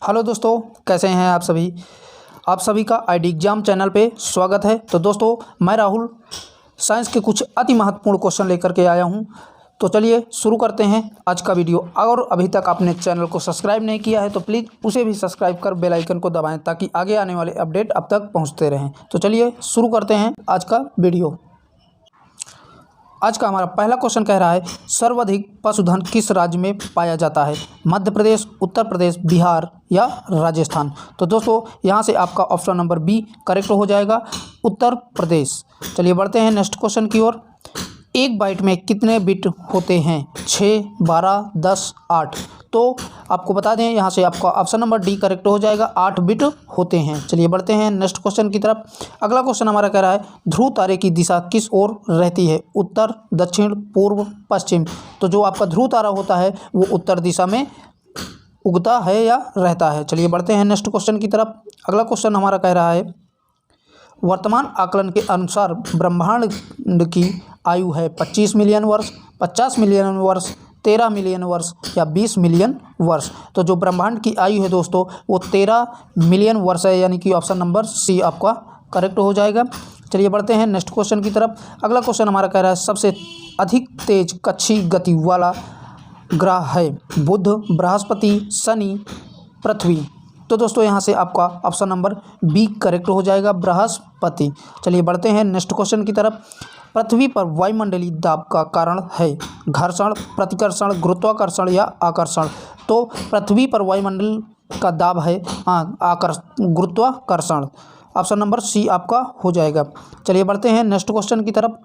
Hello दोस्तों, कैसे हैं आप सभी का आईडी एग्जाम चैनल पे स्वागत है। तो दोस्तों, मैं राहुल साइंस के कुछ अति महत्वपूर्ण क्वेश्चन लेकर के आया हूं। तो चलिए शुरू करते हैं आज का वीडियो। अगर अभी तक आपने चैनल को सब्सक्राइब नहीं किया है तो प्लीज़ उसे भी सब्सक्राइब कर बेल आइकन को दबाएं ताकि आगे आने वाले अपडेट अब तक पहुँचते रहें। तो चलिए शुरू करते हैं आज का वीडियो। आज का हमारा पहला क्वेश्चन कह रहा है, सर्वाधिक पशुधन किस राज्य में पाया जाता है? मध्य प्रदेश, उत्तर प्रदेश, बिहार या राजस्थान? तो दोस्तों, यहाँ से आपका ऑप्शन नंबर बी करेक्ट हो जाएगा, उत्तर प्रदेश। चलिए बढ़ते हैं नेक्स्ट क्वेश्चन की ओर। एक बाइट में कितने बिट होते हैं? 6, 12, 10, 8? तो आपको बता दें, यहाँ से आपका ऑप्शन नंबर डी करेक्ट हो जाएगा, 8 बिट होते हैं। चलिए बढ़ते हैं नेक्स्ट क्वेश्चन की तरफ। अगला क्वेश्चन हमारा कह रहा है, ध्रुव तारे की दिशा किस ओर रहती है? उत्तर, दक्षिण, पूर्व, पश्चिम? तो जो आपका ध्रुव तारा होता है वो उत्तर दिशा में उगता है या रहता है। चलिए बढ़ते हैं नेक्स्ट क्वेश्चन की तरफ। अगला क्वेश्चन हमारा कह रहा है, वर्तमान आकलन के अनुसार ब्रह्मांड की आयु है 25 मिलियन वर्ष, 50 मिलियन वर्ष, 13 मिलियन वर्ष या 20 मिलियन वर्ष? तो जो ब्रह्मांड की आयु है दोस्तों वो 13 मिलियन वर्ष है, यानी कि ऑप्शन नंबर सी आपका करेक्ट हो जाएगा। चलिए बढ़ते हैं नेक्स्ट क्वेश्चन की तरफ। अगला क्वेश्चन हमारा कह रहा है, सबसे अधिक तेज कक्षीय गति वाला ग्रह है? बुध, बृहस्पति, शनि, पृथ्वी? तो दोस्तों, यहाँ से आपका ऑप्शन नंबर बी करेक्ट हो जाएगा, बृहस्पति। चलिए बढ़ते हैं नेक्स्ट क्वेश्चन की तरफ। पृथ्वी पर वायुमंडलीय दाब का कारण है? घर्षण, प्रतिकर्षण, गुरुत्वाकर्षण या आकर्षण? तो पृथ्वी पर वायुमंडल का दाब है गुरुत्वाकर्षण। ऑप्शन नंबर सी आपका हो जाएगा। चलिए बढ़ते हैं नेक्स्ट क्वेश्चन की तरफ।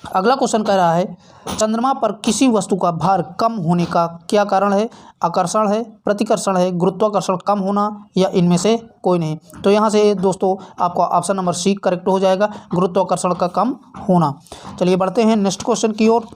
अगला क्वेश्चन कह रहा है, चंद्रमा पर किसी वस्तु का भार कम होने का क्या कारण है? आकर्षण है, प्रतिकर्षण है, गुरुत्वाकर्षण कम होना या इनमें से कोई नहीं? तो यहाँ से दोस्तों आपका ऑप्शन नंबर सी करेक्ट हो जाएगा, गुरुत्वाकर्षण का कम होना। चलिए बढ़ते हैं नेक्स्ट क्वेश्चन की ओर।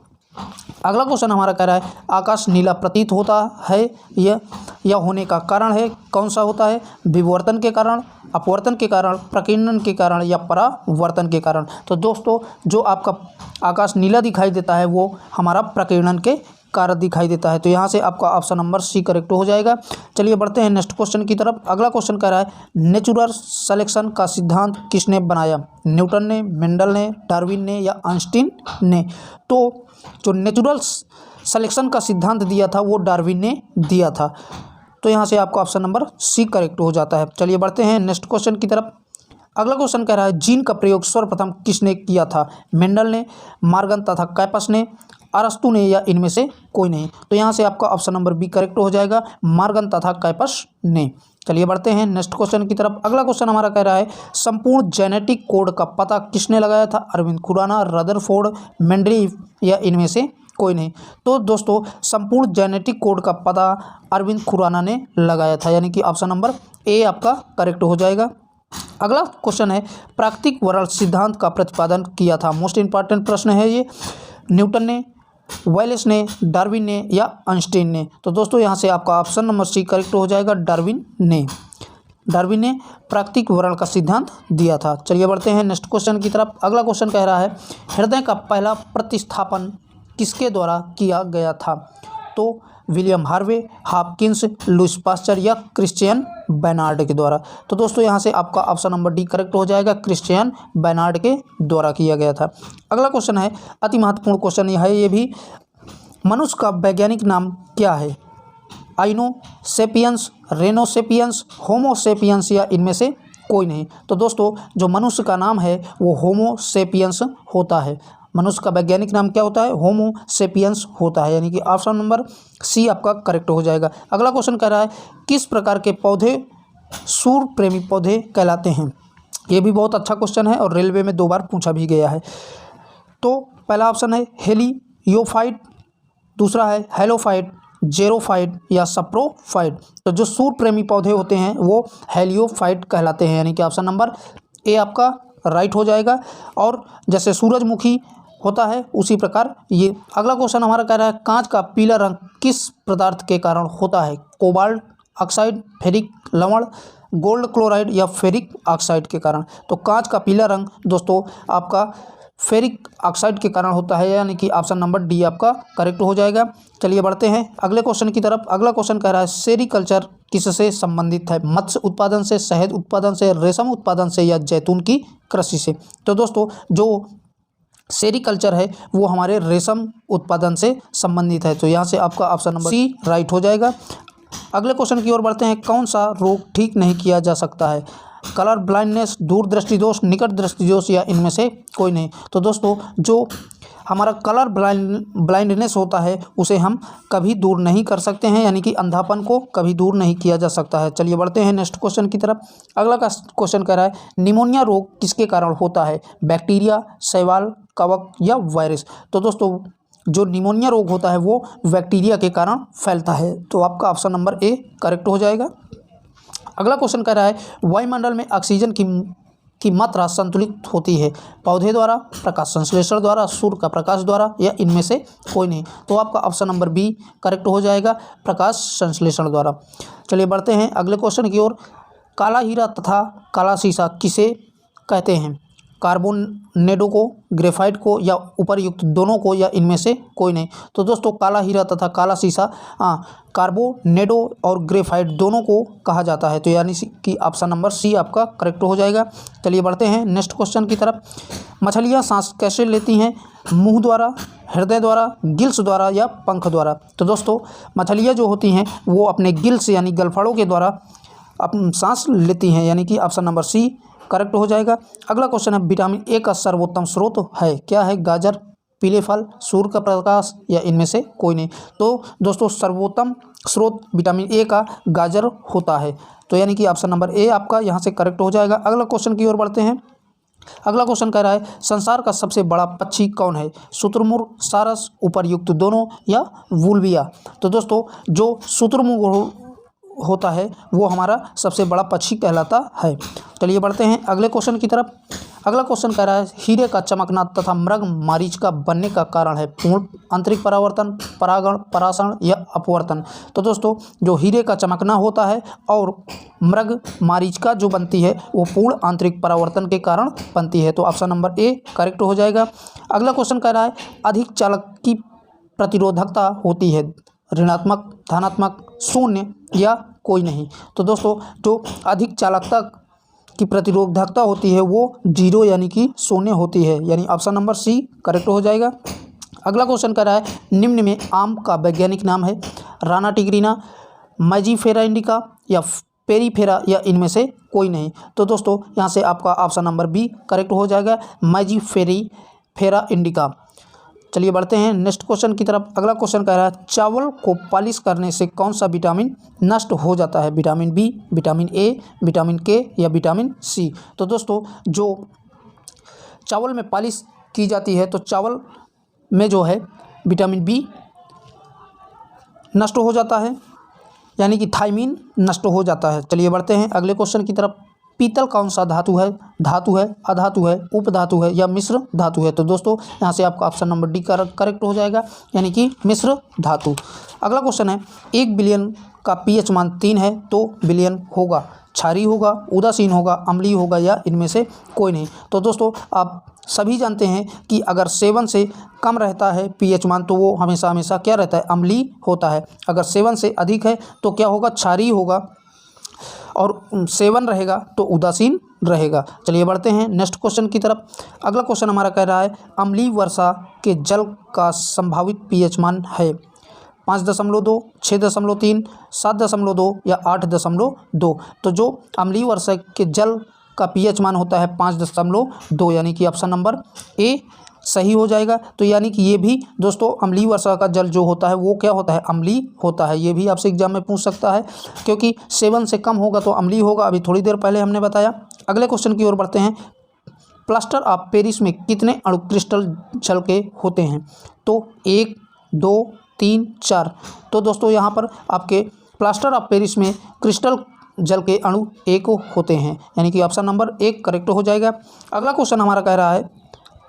अगला क्वेश्चन हमारा कह रहा है, आकाश नीला प्रतीत होता है यह होने का कारण है कौन सा होता है? विवर्तन के कारण, अपवर्तन के कारण, प्रकीर्णन के कारण या परावर्तन के कारण? तो दोस्तों, जो आपका आकाश नीला दिखाई देता है वो हमारा प्रकीर्णन के कारण दिखाई देता है। तो यहाँ से आपका ऑप्शन नंबर सी करेक्ट हो जाएगा। चलिए बढ़ते हैं नेक्स्ट क्वेश्चन की तरफ। अगला क्वेश्चन कह रहा है, नेचुरल सिलेक्शन का सिद्धांत किसने बनाया? न्यूटन ने, मेंडल ने, डार्विन ने या आइंस्टीन ने? तो जो नेचुरल सिलेक्शन का सिद्धांत दिया था वो डार्विन ने दिया था। तो यहाँ से आपका ऑप्शन नंबर सी करेक्ट हो जाता है। चलिए बढ़ते हैं नेक्स्ट क्वेश्चन की तरफ। अगला क्वेश्चन कह रहा है, जीन का प्रयोग सर्वप्रथम किसने किया था? मेंडल ने, मार्गन तथा कैपस ने, अरस्तु ने या इनमें से कोई नहीं? तो यहाँ से आपका ऑप्शन नंबर बी करेक्ट हो जाएगा, मार्गन तथा कैपस ने। चलिए बढ़ते हैं नेक्स्ट क्वेश्चन की तरफ। अगला क्वेश्चन हमारा कह रहा है, संपूर्ण जेनेटिक कोड का पता किसने लगाया था? अरविंद खुराना, रदरफोर्ड, मेंडलीव या इनमें से कोई नहीं? तो दोस्तों, संपूर्ण जेनेटिक कोड का पता अरविंद खुराना ने लगाया था, यानी कि ऑप्शन नंबर ए आपका करेक्ट हो जाएगा। अगला क्वेश्चन है, प्राकृतिक वर्णन सिद्धांत का प्रतिपादन किया था? मोस्ट इंपॉर्टेंट प्रश्न है ये। न्यूटन ने, वेलेस ने, डार्विन ने या आइंस्टीन ने? तो दोस्तों, यहाँ से आपका ऑप्शन नंबर सी करेक्ट हो जाएगा, डार्विन ने। डार्विन ने प्राकृतिक वर्णन का सिद्धांत दिया था। चलिए बढ़ते हैं नेक्स्ट क्वेश्चन की तरफ। अगला क्वेश्चन कह रहा है, हृदय का पहला प्रतिस्थापन किसके द्वारा किया गया था? तो William Harvey, Hopkins, Lewis pasture या क्रिश्चियन बेनार्ड के द्वारा? तो दोस्तों, यहाँ से आपका ऑप्शन नंबर डी करेक्ट हो जाएगा, क्रिश्चियन बेनार्ड के द्वारा किया गया था। अगला क्वेश्चन है, अति महत्वपूर्ण क्वेश्चन यह है ये भी, मनुष्य का वैज्ञानिक नाम क्या है? आइनो सेपियंस, रेनो सेपियंस, होमो सेपियंस या इनमें से कोई नहीं? तो दोस्तों, जो मनुष्य का नाम है वो होमो सेपियंस होता है। मनुष्य का वैज्ञानिक नाम क्या होता है? होमो सेपियंस होता है, यानी कि ऑप्शन नंबर सी आपका करेक्ट हो जाएगा। अगला क्वेश्चन कह रहा है, किस प्रकार के पौधे सूर्य प्रेमी पौधे कहलाते हैं? ये भी बहुत अच्छा क्वेश्चन है और रेलवे में 2 बार पूछा भी गया है। तो पहला ऑप्शन है हेलियोफाइट, दूसरा है हेलोफाइट, जेरोफाइट या सप्रोफाइट? तो जो सूर्य प्रेमी पौधे होते हैं वो हेलियोफाइट कहलाते हैं, यानी कि ऑप्शन नंबर ए आपका राइट हो जाएगा। और जैसे सूरजमुखी होता है उसी प्रकार ये। अगला क्वेश्चन हमारा कह रहा है, कांच का पीला रंग किस पदार्थ के कारण होता है? कोबाल्ट ऑक्साइड, फेरिक लवण, गोल्ड क्लोराइड या फेरिक ऑक्साइड के कारण? तो कांच का पीला रंग दोस्तों आपका फेरिक ऑक्साइड के कारण होता है, यानी कि ऑप्शन नंबर डी आपका करेक्ट हो जाएगा। चलिए बढ़ते हैं अगले क्वेश्चन की तरफ। अगला क्वेश्चन कह रहा है, सेरीकल्चर किससे संबंधित है? मत्स्य उत्पादन से, शहद उत्पादन से, रेशम उत्पादन से या जैतून की कृषि से? तो दोस्तों जो सेरीकल्चर है वो हमारे रेशम उत्पादन से संबंधित है। तो यहाँ से आपका ऑप्शन नंबर सी राइट हो जाएगा। अगले क्वेश्चन की ओर बढ़ते हैं। कौन सा रोग ठीक नहीं किया जा सकता है? कलर ब्लाइंडनेस, दूरदृष्टि दोष, निकट दृष्टि दोष या इनमें से कोई नहीं? तो दोस्तों जो हमारा कलर ब्लाइंडनेस होता है उसे हम कभी दूर नहीं कर सकते हैं, यानी कि अंधापन को कभी दूर नहीं किया जा सकता है। चलिए बढ़ते हैं नेक्स्ट क्वेश्चन की तरफ। अगला का क्वेश्चन कह रहा है निमोनिया रोग किसके कारण होता है? बैक्टीरिया, शैवाल, कवक या वायरस? तो दोस्तों जो निमोनिया रोग होता है वो बैक्टीरिया के कारण फैलता है। तो आपका ऑप्शन नंबर ए करेक्ट हो जाएगा। अगला क्वेश्चन कह रहा है वायुमंडल में ऑक्सीजन की मात्रा संतुलित होती है पौधे द्वारा, प्रकाश संश्लेषण द्वारा, सूर्य का प्रकाश द्वारा या इनमें से कोई नहीं? तो आपका ऑप्शन नंबर बी करेक्ट हो जाएगा, प्रकाश संश्लेषण द्वारा। चलिए बढ़ते हैं अगले क्वेश्चन की ओर। काला हीरा तथा काला सीसा किसे कहते हैं? कार्बोनेडो को, ग्रेफाइट को या उपर्युक्त दोनों को या इनमें से कोई नहीं? तो दोस्तों काला हीरा तथा काला सीसा कार्बोनेडो और ग्रेफाइट दोनों को कहा जाता है। तो यानी कि ऑप्शन नंबर सी आपका करेक्ट हो जाएगा। चलिए बढ़ते हैं नेक्स्ट क्वेश्चन की तरफ। मछलियाँ सांस कैसे लेती हैं? मुंह द्वारा, हृदय द्वारा, गिल्स द्वारा या पंख द्वारा? तो दोस्तों मछलियाँ जो होती हैं वो अपने गिल्स यानी गलफड़ों के द्वारा अपनी सांस लेती हैं, यानी कि ऑप्शन नंबर सी करेक्ट हो जाएगा। अगला क्वेश्चन है विटामिन ए का सर्वोत्तम स्रोत है? क्या है? गाजर, पीले फल, सूर्य का प्रकाश या इनमें से कोई नहीं? तो दोस्तों सर्वोत्तम स्रोत विटामिन ए का गाजर होता है। तो यानी कि ऑप्शन नंबर ए आपका यहाँ से करेक्ट हो जाएगा। अगला क्वेश्चन की ओर बढ़ते हैं। अगला क्वेश्चन कह रहा है संसार का सबसे बड़ा पक्षी कौन है? शुतुरमुर्ग, सारस, उपर्युक्त दोनों या वुल्विया? तो दोस्तों जो शुतुरमुर्ग होता है वो हमारा सबसे बड़ा पक्षी कहलाता है। चलिए बढ़ते हैं अगले क्वेश्चन की तरफ। अगला क्वेश्चन कह रहा है हीरे का चमकना तथा मृग मारीच का बनने का कारण है? पूर्ण आंतरिक परावर्तन, परागण, परासरण या अपवर्तन? तो दोस्तों जो हीरे का चमकना होता है और मृग मारीचिका जो बनती है वो पूर्ण आंतरिक परावर्तन के कारण बनती है। तो ऑप्शन नंबर ए करेक्ट हो जाएगा। अगला क्वेश्चन कह रहा है अधिक चालक की प्रतिरोधकता होती है? ऋणात्मक, धनात्मक, शून्य या कोई नहीं? तो दोस्तों जो अधिक चालकता की प्रतिरोधकता होती है वो 0 यानी कि शून्य होती है, यानी ऑप्शन नंबर सी करेक्ट हो जाएगा। अगला क्वेश्चन कर रहा है निम्न में आम का वैज्ञानिक नाम है? राना टिग्रीना, मैजीफेरा इंडिका या पेरीफेरा या इनमें से कोई नहीं? तो दोस्तों यहाँ से आपका ऑप्शन नंबर बी करेक्ट हो जाएगा, मैजीफेरा इंडिका। चलिए बढ़ते हैं नेक्स्ट क्वेश्चन की तरफ। अगला क्वेश्चन कह रहा है चावल को पॉलिश करने से कौन सा विटामिन नष्ट हो जाता है? Vitamin B, vitamin A, vitamin K या विटामिन सी? तो दोस्तों जो चावल में पॉलिश की जाती है तो चावल में जो है विटामिन बी नष्ट हो जाता है, यानी कि थायमीन नष्ट हो जाता है। चलिए बढ़ते हैं अगले क्वेश्चन की तरफ। पीतल कौन सा धातु है? धातु है, अधातु है, उपधातु है या मिश्र धातु है? तो दोस्तों यहाँ से आपका ऑप्शन नंबर डी करेक्ट हो जाएगा, यानी कि मिश्र धातु। अगला क्वेश्चन है 1 बिलियन का पीएच मान 3 है तो बिलियन होगा? क्षारीय होगा, उदासीन होगा, अम्लीय होगा या इनमें से कोई नहीं? तो दोस्तों आप सभी जानते हैं कि अगर 7 से कम रहता है पीएच मान तो वो हमेशा हमेशा क्या रहता है? अम्लीय होता है। अगर 7 से अधिक है तो क्या होगा? क्षारीय होगा, और 7 रहेगा तो उदासीन रहेगा। चलिए बढ़ते हैं नेक्स्ट क्वेश्चन की तरफ। अगला क्वेश्चन हमारा कह रहा है अम्लीय वर्षा के जल का संभावित पीएच मान है? 5.2, 6.3, 7.2 या 8.2? तो जो अम्लीय वर्षा के जल का पीएच मान होता है 5.2, यानी कि ऑप्शन नंबर ए सही हो जाएगा। तो यानी कि ये भी दोस्तों अम्लीय वर्षा का जल जो होता है वो क्या होता है? अम्लीय होता है। ये भी आपसे एग्जाम में पूछ सकता है, क्योंकि 7 से कम होगा तो अम्लीय होगा, अभी थोड़ी देर पहले हमने बताया। अगले क्वेश्चन की ओर बढ़ते हैं। प्लास्टर ऑफ पेरिस में कितने अणु क्रिस्टल जल के होते हैं? तो 1, 2, 3, 4। तो दोस्तों यहाँ पर आपके प्लास्टर ऑफ पेरिस में क्रिस्टल जल के अणु 1 होते हैं, यानी कि ऑप्शन नंबर 1 करेक्ट हो जाएगा। अगला क्वेश्चन हमारा कह रहा है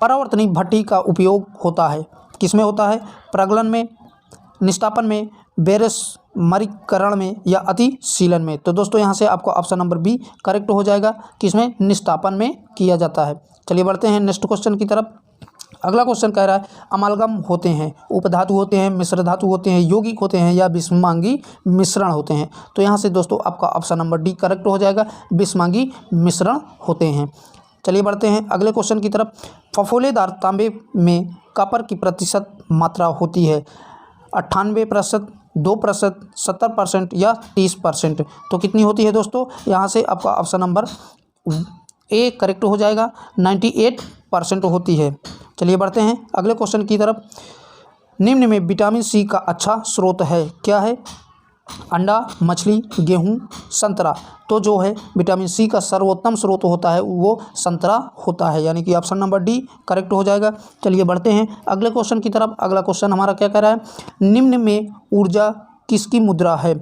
परावर्तनी भट्ठी का उपयोग होता है? किसमें होता है? प्रगलन में, निष्ठापन में, बेरस्मरीकरण में या अतिशीलन में? तो दोस्तों यहाँ से आपको ऑप्शन नंबर बी करेक्ट हो जाएगा, किसमें? निष्ठापन में किया जाता है। चलिए बढ़ते हैं नेक्स्ट क्वेश्चन की तरफ। अगला क्वेश्चन कह रहा है अमालगम होते हैं, उपधातु होते हैं, मिश्र धातु होते हैं, यौगिक होते हैं या विषमांगी मिश्रण होते हैं। तो यहाँ से दोस्तों आपका ऑप्शन नंबर डी करेक्ट हो जाएगा, विषमांगी मिश्रण होते हैं। चलिए बढ़ते हैं अगले क्वेश्चन की तरफ। फफोलेदार तांबे में कॉपर की प्रतिशत मात्रा होती है 98%, 2%, 70% या 30%। तो कितनी होती है दोस्तों? यहाँ से आपका ऑप्शन नंबर ए करेक्ट हो जाएगा, 98% होती है। चलिए बढ़ते हैं अगले क्वेश्चन की तरफ। निम्न में विटामिन सी का अच्छा स्रोत है, क्या है? अंडा, मछली, गेहूं, संतरा। तो जो है विटामिन सी का सर्वोत्तम स्रोत होता है वो संतरा होता है, यानी कि ऑप्शन नंबर डी करेक्ट हो जाएगा। चलिए बढ़ते हैं अगले क्वेश्चन की तरफ। अगला क्वेश्चन हमारा क्या कह रहा है? निम्न में ऊर्जा किसकी मुद्रा है?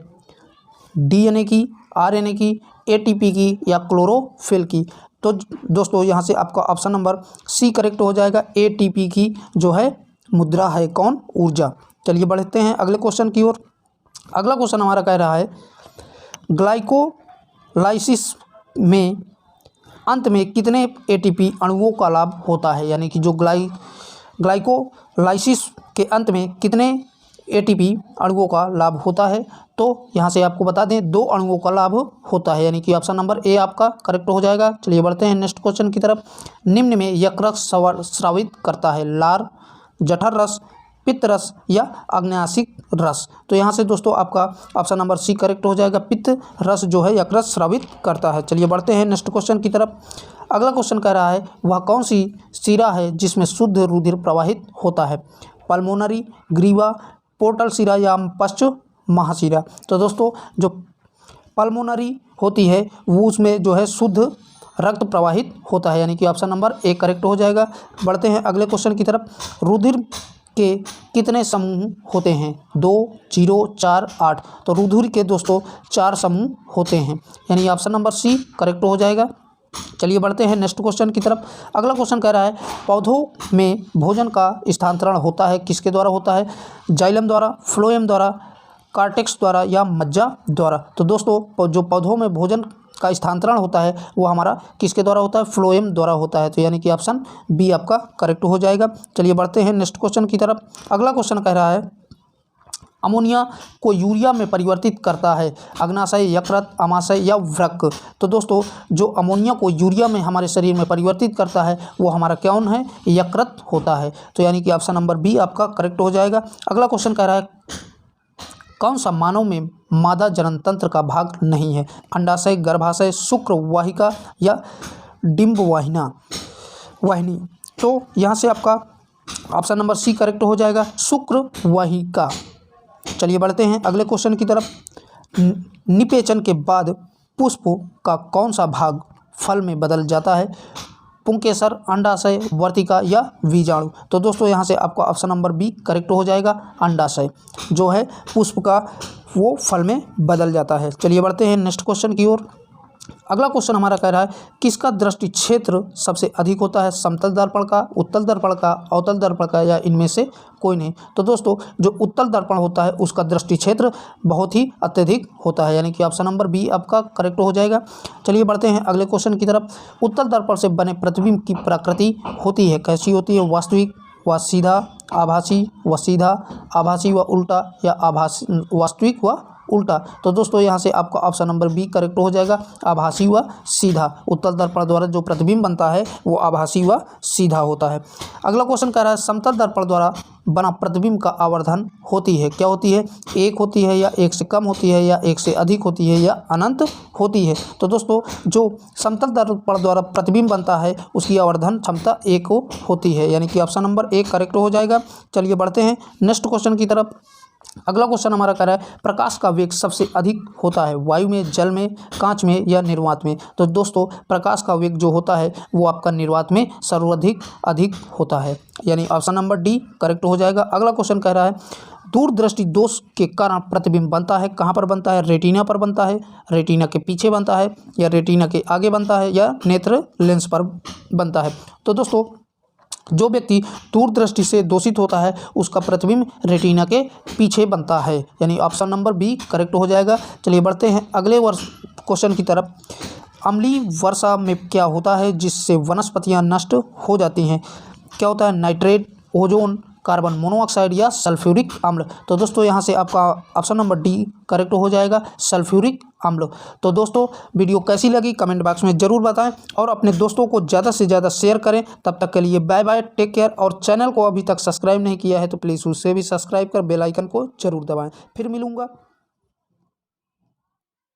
डीएनए की, आरएनए की, एटीपी की या क्लोरोफिल की। तो दोस्तों यहाँ से आपका ऑप्शन नंबर सी करेक्ट हो जाएगा, एटीपी की जो है मुद्रा है कौन? ऊर्जा। चलिए बढ़ते हैं अगले क्वेश्चन की ओर। अगला क्वेश्चन हमारा कह रहा है ग्लाइकोलाइसिस में अंत में कितने एटीपी अणुओं का लाभ होता है? यानी कि जो ग्लाइकोलाइसिस के अंत में कितने एटीपी अणुओं का लाभ होता है? तो यहाँ से आपको बता दें 2 अणुओं का लाभ होता है, यानी कि ऑप्शन नंबर ए आपका करेक्ट हो जाएगा। चलिए बढ़ते हैं नेक्स्ट क्वेश्चन की तरफ। निम्न में यकृत स्रावित करता है लार, जठर रस, पित्त रस या आग्नेयाशिक रस। तो यहाँ से दोस्तों आपका ऑप्शन नंबर सी करेक्ट हो जाएगा, पित्त रस जो है यकृत स्रावित करता है। चलिए बढ़ते हैं नेक्स्ट क्वेश्चन की तरफ। अगला क्वेश्चन कह रहा है वह कौन सी शिरा है जिसमें शुद्ध रुधिर प्रवाहित होता है? पल्मोनरी, ग्रीवा, पोर्टल शिरा या पश्च महाशिरा। तो दोस्तों जो पल्मोनरी होती है वो उसमें जो है शुद्ध रक्त प्रवाहित होता है, यानी कि ऑप्शन नंबर ए करेक्ट हो जाएगा। बढ़ते हैं अगले क्वेश्चन की तरफ। रुधिर के कितने समूह होते हैं? 2, 0, 4, 8। तो रुधिर के दोस्तों 4 समूह होते हैं, यानी ऑप्शन नंबर सी करेक्ट हो जाएगा। चलिए बढ़ते हैं नेक्स्ट क्वेश्चन की तरफ। अगला क्वेश्चन कह रहा है पौधों में भोजन का स्थानांतरण होता है किसके द्वारा होता है? जाइलम द्वारा, फ्लोएम द्वारा, कार्टेक्स द्वारा या मज्जा द्वारा। तो दोस्तों जो पौधों में भोजन का स्थानांतरण होता है वो हमारा किसके द्वारा होता है? फ्लोएम द्वारा होता है। तो यानी कि ऑप्शन बी आपका करेक्ट हो जाएगा। चलिए बढ़ते हैं नेक्स्ट क्वेश्चन की तरफ। अगला क्वेश्चन कह रहा है अमोनिया को यूरिया में परिवर्तित करता है अग्नाशय, यकृत, आमाशय या वृक्क। तो दोस्तों जो अमोनिया को यूरिया में हमारे शरीर में परिवर्तित करता है वो हमारा कौन है? यकृत होता है। तो यानी कि ऑप्शन नंबर बी आपका करेक्ट हो जाएगा। अगला क्वेश्चन कह रहा है कौन सा मानव में मादा जनन तंत्र का भाग नहीं है? अंडाशय, गर्भाशय, शुक्र वाहिका या डिंब वाहिनी। तो यहाँ से आपका ऑप्शन नंबर सी करेक्ट हो जाएगा, शुक्र वाहिका। चलिए बढ़ते हैं अगले क्वेश्चन की तरफ। निषेचन के बाद पुष्प का कौन सा भाग फल में बदल जाता है? पुंकेसर, अंडाशय, वर्तिका या बीजाणु। तो दोस्तों यहाँ से आपका ऑप्शन नंबर बी करेक्ट हो जाएगा, अंडाशय जो है पुष्प का वो फल में बदल जाता है। चलिए बढ़ते हैं नेक्स्ट क्वेश्चन की ओर। अगला क्वेश्चन हमारा कह रहा है किसका दृष्टि क्षेत्र सबसे अधिक होता है? समतल दर्पण का, उत्तल दर्पण का, अवतल दर्पण का या इनमें से कोई नहीं। तो दोस्तों जो उत्तल दर्पण होता है उसका दृष्टि क्षेत्र बहुत ही अत्यधिक होता है, यानी कि ऑप्शन नंबर बी आपका करेक्ट हो जाएगा। चलिए बढ़ते हैं अगले क्वेश्चन की तरफ। उत्तल दर्पण से बने प्रतिबिंब की प्रकृति होती है कैसी होती है? वास्तविक व सीधा, आभासी व सीधा, आभासी व उल्टा या वास्तविक व उल्टा। तो दोस्तों यहाँ से आपका ऑप्शन नंबर बी करेक्ट हो जाएगा, आभासी व सीधा। उत्तल दर्पण द्वारा जो प्रतिबिंब बनता है वो आभासी व सीधा होता है। अगला क्वेश्चन कह रहा है समतल दर्पण द्वारा बना प्रतिबिंब का आवर्धन होती है क्या होती है? 1 होती है या 1 से कम होती है या 1 से अधिक होती है या अनंत होती है? तो दोस्तों जो समतल दर्पण द्वारा प्रतिबिंब बनता है उसकी आवर्धन क्षमता 1 होती है, यानी कि ऑप्शन नंबर 1 करेक्ट हो जाएगा। चलिए बढ़ते हैं नेक्स्ट क्वेश्चन की तरफ। अगला क्वेश्चन हमारा कह रहा है प्रकाश का वेग सबसे अधिक होता है वायु में, जल में, कांच में या निर्वात में? तो दोस्तों प्रकाश का वेग जो होता है वो आपका निर्वात में सर्वाधिक होता है, यानी ऑप्शन नंबर डी करेक्ट हो जाएगा। अगला क्वेश्चन कह रहा है दूरदृष्टि दोष के कारण प्रतिबिंब बनता है कहाँ पर बनता है? रेटिना पर बनता है, रेटिना के पीछे बनता है या रेटिना के आगे बनता है या नेत्र लेंस पर बनता है? तो दोस्तों जो व्यक्ति दूरदृष्टि से दोषित होता है उसका प्रतिबिंब रेटिना के पीछे बनता है, यानी ऑप्शन नंबर बी करेक्ट हो जाएगा। चलिए बढ़ते हैं अगले क्वेश्चन की तरफ। अम्लीय वर्षा में क्या होता है जिससे वनस्पतियां नष्ट हो जाती हैं? क्या होता है, नाइट्रेट, ओजोन, कार्बन मोनोऑक्साइड या सल्फ्यूरिक अम्ल। तो दोस्तों यहाँ से आपका ऑप्शन नंबर डी करेक्ट हो जाएगा, सल्फ्यूरिक अम्ल। तो दोस्तों वीडियो कैसी लगी कमेंट बॉक्स में ज़रूर बताएं और अपने दोस्तों को ज़्यादा से ज़्यादा शेयर करें। तब तक के लिए बाय बाय, टेक केयर। और चैनल को अभी तक सब्सक्राइब नहीं किया है तो प्लीज़ उसे भी सब्सक्राइब कर बेल आइकन को जरूर दबाएं। फिर मिलूँगा